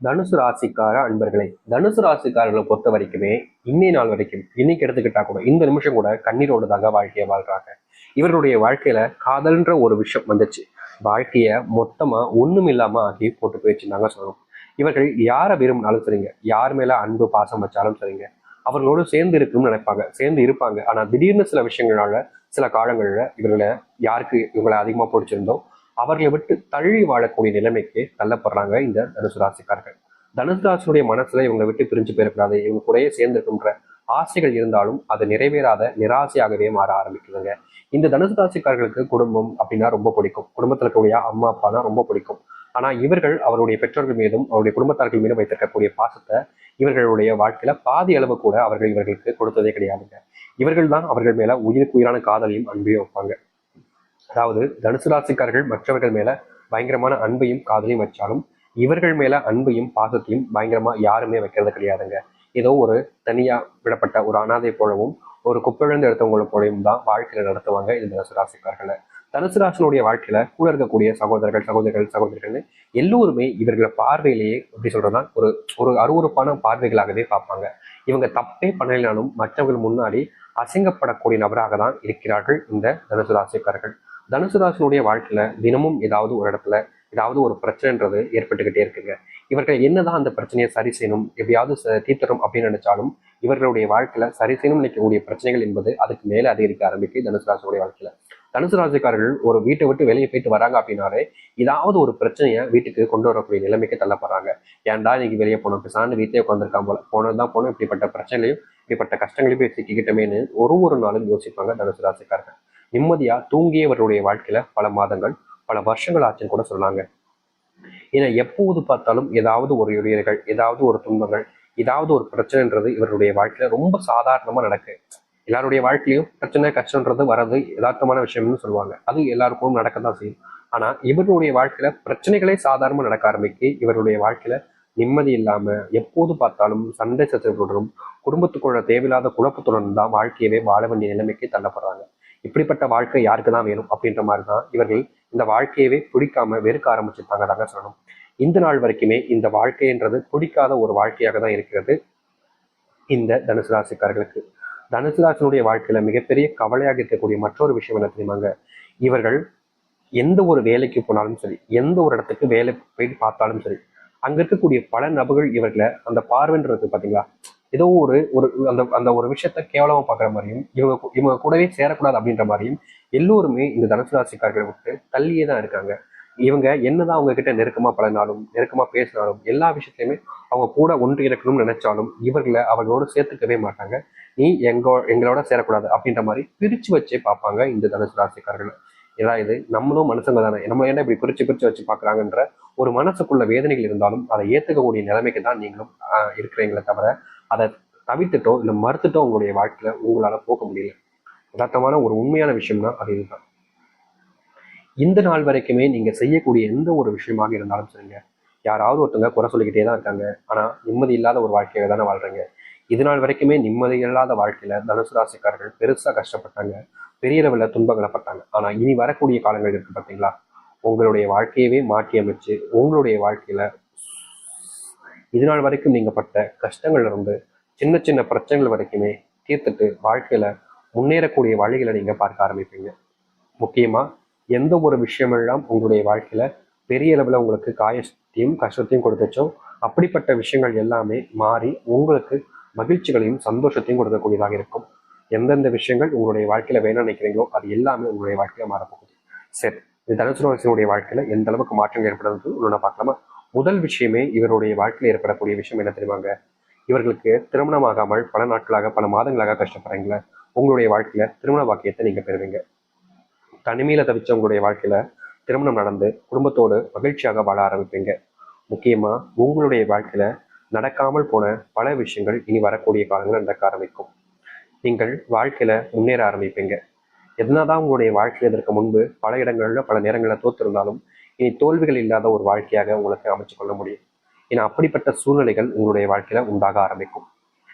தனுசு ராசிக்கார அன்பர்களே, தனுசு ராசிக்காரர்களை பொறுத்த வரைக்குமே இன்னை நாள் வரைக்கும் இன்னைக்கு எடுத்துக்கிட்டா கூட இந்த நிமிஷம் கூட கண்ணீரோடு தாங்க வாழ்க்கையை வாழ்றாங்க. இவர்களுடைய வாழ்க்கையில காதல்ன்ற ஒரு விஷயம் வந்துச்சு. வாழ்க்கைய மொத்தமா ஒண்ணும் இல்லாம ஆக்கி போட்டு போயிடுச்சுன்னு சொல்லணும். இவர்கள் யாரை விரும்பினாலும் சரிங்க, யார் மேல அன்பு பாசம் வச்சாலும் சரிங்க, அவர்களோடு சேர்ந்து இருக்கணும்னு நினைப்பாங்க, சேர்ந்து இருப்பாங்க. ஆனா திடீர்னு சில விஷயங்களால சில காலங்கள்ல இவர்களை யாருக்கு இவங்களை அதிகமா பிடிச்சிருந்தோ அவர்களை விட்டு தள்ளி வாழக்கூடிய நிலைமைக்கு தள்ளப்படுறாங்க இந்த தனுசு ராசிக்காரர்கள். தனுசு ராசியுடைய மனசுல இவங்களை விட்டு பிரிஞ்சு போயிடக்கூடாது, இவங்க கூடயே சேர்ந்துருக்குன்ற ஆசைகள் இருந்தாலும் அது நிறைவேறாத நிராசையாகவே மாற ஆரம்பிக்குதுங்க. இந்த தனுசு ராசிக்காரர்களுக்கு குடும்பம் அப்படின்னா ரொம்ப பிடிக்கும், குடும்பத்தில் இருக்கக்கூடிய அம்மா அப்பா தான் ரொம்ப பிடிக்கும். ஆனா இவர்கள் அவருடைய பெற்றோர்கள் மீதும் அவருடைய குடும்பத்தார்கள் மீதும் வைத்திருக்கக்கூடிய பாசத்தை இவர்களுடைய வாழ்க்கையில பாதி அளவு கூட அவர்கள் இவர்களுக்கு கொடுத்ததே கிடையாதுங்க. இவர்கள் தான் அவர்கள் மேல உயிருக்கு உயிரான காதலையும் அன்பையும் வைப்பாங்க. அதாவது தனுசு ராசிக்காரர்கள் மற்றவர்கள் மேல பயங்கரமான அன்பையும் காதலையும் வச்சாலும் இவர்கள் மேல அன்பையும் பாசத்தையும் பயங்கரமா யாருமே வைக்கிறது கிடையாதுங்க. ஏதோ ஒரு தனியா விடப்பட்ட ஒரு அனாதை போலவும் ஒரு குப்பிழந்து எடுத்தவங்களை போலவும் தான் வாழ்க்கையில நடத்துவாங்க இந்த தனுசு ராசிக்காரர்களை. தனுசு ராசினுடைய வாழ்க்கையில கூட இருக்கக்கூடிய சகோதரர்கள்னு எல்லோருமே இவர்களை பார்வையிலேயே எப்படி சொல்றதுன்னா ஒரு ஒரு அருவறுப்பான பார்வைகளாகவே பார்ப்பாங்க. இவங்க தப்பே பண்ணலைனாலும் மற்றவர்கள் முன்னாடி அசிங்கப்படக்கூடிய நபராக தான் இருக்கிறார்கள் இந்த தனுசு ராசிக்காரர்கள். தனுசு ராசினுடைய வாழ்க்கையில தினமும் ஏதாவது ஒரு இடத்துல ஏதாவது ஒரு பிரச்சனைன்றது ஏற்பட்டுக்கிட்டே இருக்குங்க. இவர்கள் என்னதான் அந்த பிரச்சனையை சரி செய்யணும், எப்படியாவது தீர்த்தரும் அப்படின்னு நினைச்சாலும் இவர்களுடைய வாழ்க்கையில சரி செய்யணும் நினைக்கக்கூடிய பிரச்சனைகள் என்பது அதுக்கு மேலே அதிகரிக்க ஆரம்பிக்கு தனுசு ராசினுடைய வாழ்க்கையில. தனுசு ராசிக்காரர்கள் ஒரு வீட்டை விட்டு வெளியே போயிட்டு வராங்க அப்படின்னாலே ஏதாவது ஒரு பிரச்சனையை வீட்டுக்கு கொண்டு வரக்கூடிய நிலைமைக்கு தள்ளப்படுறாங்க. ஏன்டா இன்னைக்கு வெளியே போனோம், பிசாண்டு வீட்டிலே உட்காந்துருக்கான் போல, போனதுதான் போனோம், இப்படிப்பட்ட பிரச்சனைகளையும் இப்படிப்பட்ட கஷ்டங்களையும் போய் சிக்கிக்கிட்டமேன்னு ஒரு நாளும் யோசிப்பாங்க தனுசு ராசிக்காரர்கள். நிம்மதியா தூங்கியவர்களுடைய வாழ்க்கையில பல மாதங்கள் பல வருஷங்கள் ஆச்சுன்னு கூட சொன்னாங்க. ஏன்னா எப்போது பார்த்தாலும் ஏதாவது ஒரு இடையூறுகள், ஏதாவது ஒரு துன்பங்கள், ஏதாவது ஒரு பிரச்சனைன்றது இவருடைய வாழ்க்கையில ரொம்ப சாதாரணமா நடக்கு. எல்லாருடைய வாழ்க்கையிலும் பிரச்சனை கஷ்டன்றது வர்றது யதார்த்தமான விஷயம்னு சொல்லுவாங்க, அது எல்லாருக்கும் நடக்கத்தான் செய்யும். ஆனா இவருடைய வாழ்க்கையில பிரச்சனைகளே சாதாரணமா நடக்க ஆரம்பிக்கு. இவருடைய வாழ்க்கையில நிம்மதி இல்லாம எப்போது பார்த்தாலும் சண்டை சச்சரவுடன் குடும்பத்துக்குள்ள தேவையில்லாத குழப்பத்துடன் தான் வாழ்க்கையவே வாழ வேண்டிய நிலைமைக்கு தள்ளப்படுறாங்க. இப்படிப்பட்ட வாழ்க்கை யாருக்கு தான் வேணும் அப்படின்ற மாதிரி தான் இவர்கள் இந்த வாழ்க்கையவே பிடிக்காம வெறுக்க ஆரம்பிச்சிருப்பாங்க தாங்க சொல்லணும். இந்த நாள் வரைக்குமே இந்த வாழ்க்கைன்றது பிடிக்காத ஒரு வாழ்க்கையாக தான் இருக்கிறது இந்த தனுசு ராசிக்காரர்களுக்கு. தனுசு ராசினுடைய வாழ்க்கையில மிகப்பெரிய கவலையாக இருக்கக்கூடிய மற்றொரு விஷயம் என்ன தெரியுமாங்க? இவர்கள் எந்த ஒரு வேலைக்கு போனாலும் சரி, எந்த ஒரு இடத்துக்கு வேலை போயிட்டு பார்த்தாலும் சரி, அங்க இருக்கக்கூடிய பல நபர்கள் இவர்களை அந்த பார்வைன்றது பார்த்தீங்களா, ஏதோ ஒரு ஒரு அந்த அந்த ஒரு விஷயத்த கேவலமா பார்க்குற மாதிரியும் இவங்க கூடவே சேரக்கூடாது அப்படின்ற மாதிரியும் எல்லோருமே இந்த தனுசு ராசிக்காரர்களை விட்டு தள்ளியே தான் இருக்காங்க. இவங்க என்னதான் அவங்க கிட்ட நெருக்கமா பழகினாலும் நெருக்கமா பேசினாலும் எல்லா விஷயத்தையுமே அவங்க கூட ஒன்று இருக்கணும்னு நினைச்சாலும் இவர்களை அவர்களோடு சேர்த்துக்கவே மாட்டாங்க. நீ எங்களோட சேரக்கூடாது அப்படின்ற மாதிரி பிரிச்சு வச்சே பார்ப்பாங்க இந்த தனுசு ராசிக்காரர்கள். ஏதாவது நம்மளும் மனுஷங்க தானே, நம்ம என்ன இப்படி பிரிச்சு பிரிச்சு வச்சு பார்க்குறாங்கன்ற ஒரு மனசுக்குள்ள வேதனைகள் இருந்தாலும் அதை ஏற்றுக்கக்கூடிய நிலைமைக்கு தான் நீங்களும் இருக்கிறீங்களே தவிர அதை தவிர்த்துட்டோ இல்லை மறுத்துட்டோ உங்களுடைய வாழ்க்கையில உங்களால போக முடியல. யதார்த்தமான ஒரு உண்மையான விஷயம்னா அது இதுதான். இந்த நாள் வரைக்குமே நீங்க செய்யக்கூடிய எந்த ஒரு விஷயமாக இருந்தாலும் சரிங்க, யாராவது ஒருத்தங்க குறை சொல்லிக்கிட்டே தான் இருக்காங்க. ஆனா நிம்மதி இல்லாத ஒரு வாழ்க்கையை தானே வாழ்றீங்க. இது நாள் வரைக்குமே நிம்மதி இல்லாத வாழ்க்கையில தனுசு ராசிக்காரர்கள் பெருசா கஷ்டப்பட்டாங்க, பெரிய அளவில் துன்பங்களை பட்டாங்க. ஆனா இனி வரக்கூடிய காலங்கள் இருக்கு பார்த்தீங்களா, உங்களுடைய வாழ்க்கையவே மாற்றி அமைச்சு உங்களுடைய வாழ்க்கையில இது நாள் வரைக்கும் நீங்க பட்ட கஷ்டங்கள்ல இருந்து சின்ன சின்ன பிரச்சனைகள் வரைக்குமே தீர்த்துட்டு வாழ்க்கையில முன்னேறக்கூடிய வழிகளை நீங்க பார்க்க ஆரம்பிப்பீங்க. முக்கியமா எந்த ஒரு விஷயமெல்லாம் உங்களுடைய வாழ்க்கையில பெரிய அளவில் உங்களுக்கு காயத்தையும் கஷ்டத்தையும் கொடுத்துச்சோ அப்படிப்பட்ட விஷயங்கள் எல்லாமே மாறி உங்களுக்கு மகிழ்ச்சிகளையும் சந்தோஷத்தையும் கொடுக்கக்கூடியதாக இருக்கும். எந்தெந்த விஷயங்கள் உங்களுடைய வாழ்க்கையில வேணும்னு நினைக்கிறீங்களோ அது எல்லாமே உங்களுடைய வாழ்க்கையில மாறப்போகுது. சரி, இந்த தனுசு ராசியினுடைய வாழ்க்கையில எந்த அளவுக்கு மாற்றங்கள் ஏற்படுறது ஒன்று பார்க்கலாமா? முதல் விஷயமே இவருடைய வாழ்க்கையில் ஏற்படக்கூடிய விஷயம் என்ன தெரியுமாங்க? இவர்களுக்கு திருமணமாகாமல் பல நாட்களாக பல மாதங்களாக கஷ்டப்படுறீங்களா, உங்களுடைய வாழ்க்கையில திருமண பாக்கியத்தை நீங்க பெறுவீங்க. தனிமையில தவிச்சவங்களுடைய வாழ்க்கையில திருமணம் நடந்து குடும்பத்தோடு மகிழ்ச்சியாக வாழ ஆரம்பிப்பீங்க. முக்கியமா உங்களுடைய வாழ்க்கையில நடக்காமல் போன பல விஷயங்கள் இனி வரக்கூடிய காலங்கள் நடக்க ஆரம்பிக்கும். நீங்கள் வாழ்க்கையில முன்னேற ஆரம்பிப்பீங்க. என்னதான் உங்களுடைய வாழ்க்கையில் இதற்கு முன்பு பல இடங்கள்ல பல நேரங்களில் தோற்றிருந்தாலும் இனி தோல்விகள் இல்லாத ஒரு வாழ்க்கையாக உங்களுக்கு அமைச்சு கொள்ள முடியும். ஏன்னா அப்படிப்பட்ட சூழ்நிலைகள் உங்களுடைய வாழ்க்கையில உண்டாக ஆரம்பிக்கும்.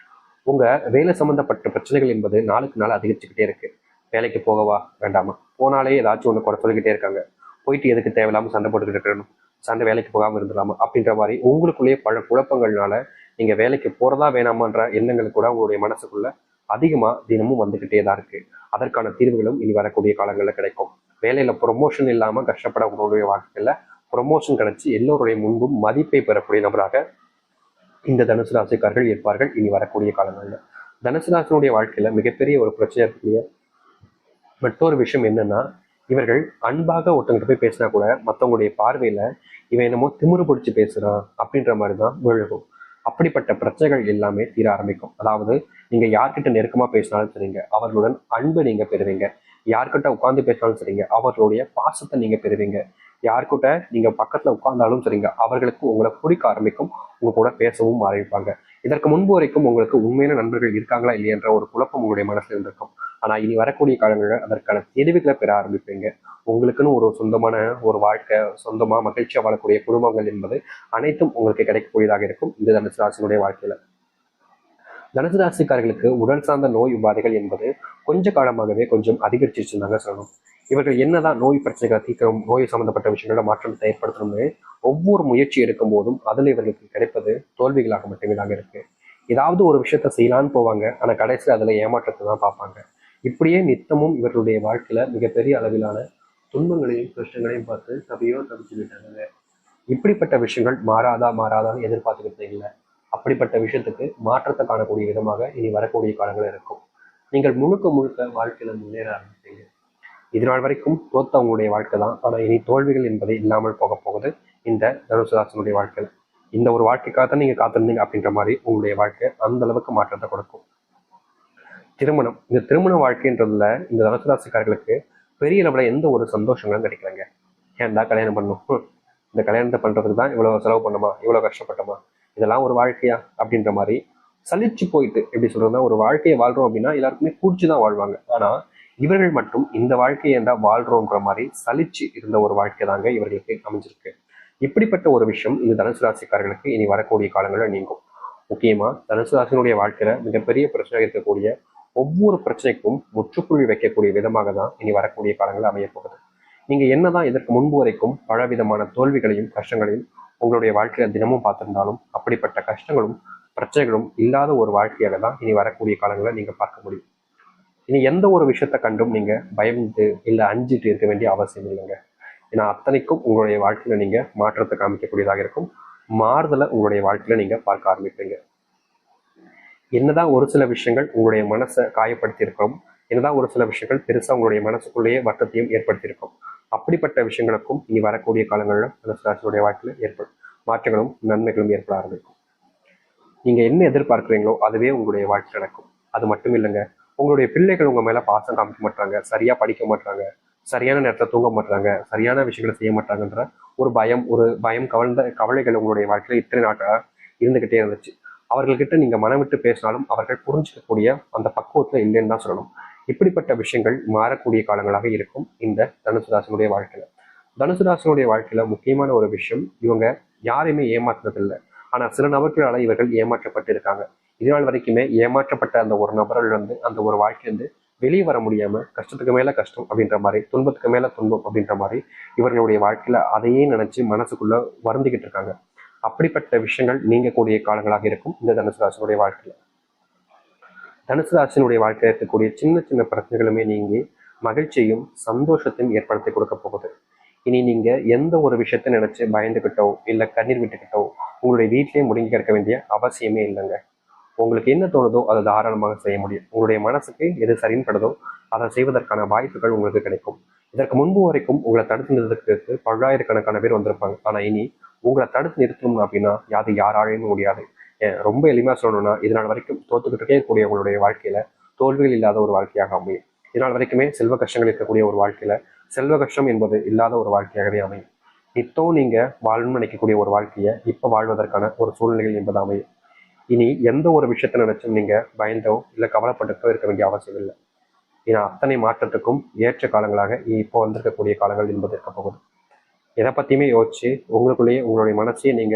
உங்க வேலை சம்பந்தப்பட்ட பிரச்சனைகள் என்பது நாளுக்கு நாள் அதிகரிச்சுக்கிட்டே இருக்கு. வேலைக்கு போகவா வேண்டாமா, போனாலே ஏதாச்சும் ஒன்று குறை சொல்லிக்கிட்டே இருக்காங்க. போயிட்டு எதுக்கு தேவையில்லாமல் சண்டை போட்டுக்கிட்டு இருக்கணும், சார்ந்த வேலைக்கு போகாமல் இருந்துடலாமா அப்படின்ற மாதிரி உங்களுக்குள்ளேயே பல குழப்பங்கள்னால நீங்க வேலைக்கு போறதா வேணாமான்ற எண்ணங்கள் கூட உங்களுடைய மனசுக்குள்ள அதிகமா தினமும் வந்துகிட்டே தான் இருக்கு. அதற்கான தீர்வுகளும் இனி வரக்கூடிய காலங்களில் கிடைக்கும். வேலையில ப்ரொமோஷன் இல்லாம கஷ்டப்படக்கூடிய வாழ்க்கையில ப்ரொமோஷன் கிடைச்சி எல்லோருடைய முன்பும் மதிப்பை பெறக்கூடிய நபராக இந்த தனுசு ராசிக்காரர்கள் இருப்பார்கள் இனி வரக்கூடிய காலங்களில். தனுசு ராசினுடைய வாழ்க்கையில மிகப்பெரிய ஒரு பிரச்சனை இருக்கக்கூடிய மற்றொரு விஷயம் என்னன்னா, இவர்கள் அன்பாக ஒருத்தங்கிட்ட போய் பேசினா கூட மற்றவங்களுடைய பார்வையில இவன் என்னமோ திமிரு பிடிச்சி பேசுறான் அப்படின்ற மாதிரி தான் விழுகும். அப்படிப்பட்ட பிரச்சனைகள் எல்லாமே தீர ஆரம்பிக்கும். அதாவது நீங்க யார்கிட்ட நெருக்கமா பேசினாலும் சரிங்க, அவர்களுடன் அன்பு நீங்க பெறுவீங்க. யார்கிட்ட உட்கார்ந்து பேசினாலும் சரிங்க, அவர்களுடைய பாசத்தை நீங்க பெறுவீங்க. யார்கிட்ட நீங்க பக்கத்துல உட்கார்ந்தாலும் சரிங்க, அவர்களுக்கு உங்களை பிடிக்க ஆரம்பிக்கும். உங்க கூட பேசவும் ஆரம்பிப்பாங்க. இதற்கு முன்பு வரைக்கும் உங்களுக்கு உண்மையான நண்பர்கள் இருக்காங்களா இல்லையன்ற ஒரு குழப்பம் உங்களுடைய மனசுல இருந்திருக்கும். ஆனா இனி வரக்கூடிய காலங்களில் அதற்கான தெரிவுகளை பெற ஆரம்பிப்பீங்க. உங்களுக்குன்னு ஒரு சொந்தமான ஒரு வாழ்க்கை, சொந்தமா மகிழ்ச்சியா வாழக்கூடிய குடும்பங்கள் என்பது அனைத்தும் உங்களுக்கு கிடைக்கக்கூடியதாக இருக்கும் இந்த தனுசு ராசியினுடைய வாழ்க்கையில. தனுசு ராசிக்காரர்களுக்கு உடல் சார்ந்த நோய் உபாதைகள் என்பது கொஞ்ச காலமாகவே கொஞ்சம் அதிகரிச்சிருச்சுன்னு சொல்லணும். இவர்கள் என்னதான் நோய் பிரச்சனைகளை தீர்க்கணும், நோய் சம்பந்தப்பட்ட விஷயங்கள மாற்றத்தை ஏற்படுத்தணும்னு ஒவ்வொரு முயற்சி எடுக்கும் போதும் அதில் இவர்களுக்கு கிடைப்பது தோல்விகளாக மட்டுமே தாங்க இருக்கு. ஏதாவது ஒரு விஷயத்த செய்யலான்னு போவாங்க, ஆனா கடைசியில் அதுல ஏமாற்றத்தை தான் பார்ப்பாங்க. இப்படியே நித்தமும் இவர்களுடைய வாழ்க்கையில மிகப்பெரிய அளவிலான துன்பங்களையும் கஷ்டங்களையும் பார்த்து தவியோ தவிச்சு விட்டாங்க. இப்படிப்பட்ட விஷயங்கள் மாறாதான்னு எதிர்பார்த்துக்கிட்டு இல்லை. அப்படிப்பட்ட விஷயத்துக்கு மாற்றத்தை காணக்கூடிய விதமாக இனி வரக்கூடிய காலங்கள் இருக்கும். நீங்கள் முழுக்க முழுக்க வாழ்க்கையில முன்னேற ஆரம்பிப்பீங்க. இதனால் வரைக்கும் தோத்த உங்களுடைய வாழ்க்கை தான், ஆனா இனி தோல்விகள் என்பதை இல்லாமல் போக போகுது இந்த தனுசு ராசினுடைய வாழ்க்கையில. இந்த ஒரு வாழ்க்கைக்காக தான் நீங்க காத்திருந்தீங்க அப்படின்ற மாதிரி உங்களுடைய வாழ்க்கை அந்த அளவுக்கு மாற்றத்தை கொடுக்கும். திருமணம், இந்த திருமண வாழ்க்கைன்றதுல இந்த தனுசு ராசிக்காரர்களுக்கு பெரிய அளவில் எந்த ஒரு சந்தோஷங்களும் கிடைக்கலங்க. ஏன்டா கல்யாணம் பண்ணும், இந்த கல்யாணத்தை பண்றதுக்கு தான் இவ்வளவு செலவு பண்ணுமா, இவ்வளவு கஷ்டப்பட்டோமா, இதெல்லாம் ஒரு வாழ்க்கையா அப்படின்ற மாதிரி சலிச்சு போயிட்டு, எப்படி சொல்றதுன்னா, ஒரு வாழ்க்கையை வாழ்றோம் அப்படின்னா எல்லாருக்குமே பிடிச்சிதான் வாழ்வாங்க. ஆனா இவர்கள் மட்டும் இந்த வாழ்க்கையை ஏண்டா வாழ்றோன்ற மாதிரி சலிச்சு இருந்த ஒரு வாழ்க்கை தாங்க இவர்களுக்கு அமைஞ்சிருக்கு. இப்படிப்பட்ட ஒரு விஷயம் இந்த தனுசு ராசிக்காரர்களுக்கு இனி வரக்கூடிய காலங்களில் நீங்கும். முக்கியமா தனுசு ராசினுடைய வாழ்க்கையில மிகப்பெரிய பிரச்சனை இருக்கக்கூடிய ஒவ்வொரு பிரச்சனைக்கும் முற்றுப்புள்ளி வைக்கக்கூடிய விதமாக தான் இனி வரக்கூடிய காலங்கள் அமைய போகுது. நீங்க என்னதான் இதற்கு முன்பு வரைக்கும் பல விதமான தோல்விகளையும் கஷ்டங்களையும் உங்களுடைய வாழ்க்கையில தினமும் பார்த்திருந்தாலும் அப்படிப்பட்ட கஷ்டங்களும் பிரச்சனைகளும் இல்லாத ஒரு வாழ்க்கையாக தான் இனி வரக்கூடிய காலங்களை நீங்க பார்க்க முடியும். இனி எந்த ஒரு விஷயத்த கண்டும் நீங்க பயந்து இல்லை அஞ்சிட்டு இருக்க வேண்டிய அவசியம் இல்லைங்க. ஏன்னா அத்தனைக்கும் உங்களுடைய வாழ்க்கையில நீங்க மாற்றத்தை காமிக்கக்கூடியதாக இருக்கும். மாறுதலை உங்களுடைய வாழ்க்கையில நீங்க பார்க்க ஆரம்பிப்பீங்க. என்னதான் ஒரு சில விஷயங்கள் உங்களுடைய மனசை காயப்படுத்தி இருக்கும், என்னதான் ஒரு சில விஷயங்கள் பெருசா உங்களுடைய மனசுக்குள்ளேயே வருத்தத்தையும் ஏற்படுத்தியிருக்கும், அப்படிப்பட்ட விஷயங்களுக்கும் இனி வரக்கூடிய காலங்களில் தனுசு ராசியுடைய வாழ்க்கையில ஏற்படும் மாற்றங்களும் நன்மைகளும் ஏற்பட ஆரம்பிக்கும். நீங்க என்ன எதிர்பார்க்குறீங்களோ அதுவே உங்களுடைய வாழ்க்கை நடக்கும். அது மட்டும் இல்லைங்க, உங்களுடைய பிள்ளைகள் உங்க மேல பாசம் காமிக்க மாட்டாங்க, சரியா படிக்க மாட்டாங்க, சரியான நேரத்தில் தூங்க மாட்டாங்க, சரியான விஷயங்களை செய்ய மாட்டாங்கன்ற ஒரு பயம் கவலைகள் உங்களுடைய வாழ்க்கையில இத்தனை நாட்களாக இருந்துகிட்டே இருந்துச்சு. அவர்கள்கிட்ட நீங்க மனம் விட்டு பேசினாலும் அவர்கள் புரிஞ்சிக்கக்கூடிய அந்த பக்குவத்துல இல்லைன்னு தான் சொல்லணும். இப்படிப்பட்ட விஷயங்கள் மாறக்கூடிய காலங்களாக இருக்கும் இந்த தனுசு ராசினுடைய வாழ்க்கையில. தனுசு ராசினுடைய வாழ்க்கையில முக்கியமான ஒரு விஷயம், இவங்க யாரையுமே ஏமாற்றுறதில்லை. ஆனா சில நபர்களால இவர்கள் ஏமாற்றப்பட்டு இருக்காங்க. இதனால் வரைக்குமே ஏமாற்றப்பட்ட அந்த ஒரு நபரிலிருந்து அந்த ஒரு வாழ்க்கையிலிருந்து வெளியே வர முடியாம கஷ்டத்துக்கு மேல கஷ்டம் அப்படின்ற மாதிரி, துன்பத்துக்கு மேல துன்பம் அப்படின்ற மாதிரி இவர்களுடைய வாழ்க்கையில அதையே நினைச்சு மனசுக்குள்ள வருந்திக்கிட்டு இருக்காங்க. அப்படிப்பட்ட விஷயங்கள் நீங்கக்கூடிய காலங்களாக இருக்கும் இந்த தனுசு ராசினுடைய வாழ்க்கையில. தனுசு ராசினுடைய வாழ்க்கையில் இருக்கக்கூடிய சின்ன சின்ன பிரச்சனைகளுமே நீங்கி மகிழ்ச்சியும் சந்தோஷத்தையும் ஏற்படுத்தி கொடுக்க போகுது. இனி நீங்க எந்த ஒரு விஷயத்த நினைச்சு பயந்துகிட்டோ இல்லை கண்ணீர் விட்டுக்கிட்டோ உங்களுடைய வீட்டிலேயே முடங்கி கிடக்க வேண்டிய அவசியமே இல்லைங்க. உங்களுக்கு என்ன தோணுதோ அதை தாராளமாக செய்ய முடியும். உங்களுடைய மனசுக்கு எது சரின்னு படுதோ அதை செய்வதற்கான வாய்ப்புகள் உங்களுக்கு கிடைக்கும். இதற்கு முன்பு வரைக்கும் உங்களை தடுத்து நிறுத்துறதுக்கு பல்லாயிரக்கணக்கான பேர் வந்திருப்பாங்க. ஆனா இனி உங்களை தடுத்து நிறுத்தணும் அப்படின்னா யாராலையும் முடியாது. ரொம்ப எளிமையா சொல்லணும்னா, இதனால் வரைக்கும் தோத்துக்கிட்டே இருக்கக்கூடிய உங்களுடைய வாழ்க்கையில தோல்விகள் இல்லாத ஒரு வாழ்க்கையாக அமையும். இதனால் வரைக்குமே செல்வ கஷ்டங்கள் இருக்கக்கூடிய ஒரு வாழ்க்கையில செல்வ கஷ்டம் என்பது இல்லாத ஒரு வாழ்க்கையாகவே அமையும். இப்போ நீங்க வாழணும்னு நினைக்கக்கூடிய ஒரு வாழ்க்கையை இப்ப வாழ்வதற்கான ஒரு சூழ்நிலைகள் என்பது அமையும். இனி எந்த ஒரு விஷயத்த நினைச்சும் நீங்க பயந்தோ இல்லை கவலைப்பட்டுட்டோ இருக்க வேண்டிய அவசியம் இல்லை. ஏன்னா அத்தனை மாற்றத்துக்கும் ஏற்ற காலங்களாக இப்போ வந்திருக்கக்கூடிய காலங்கள் என்பது இருக்க போகுது. எதை பத்தியுமே யோசிச்சு உங்களுக்குள்ளேயே உங்களுடைய மனசையே நீங்க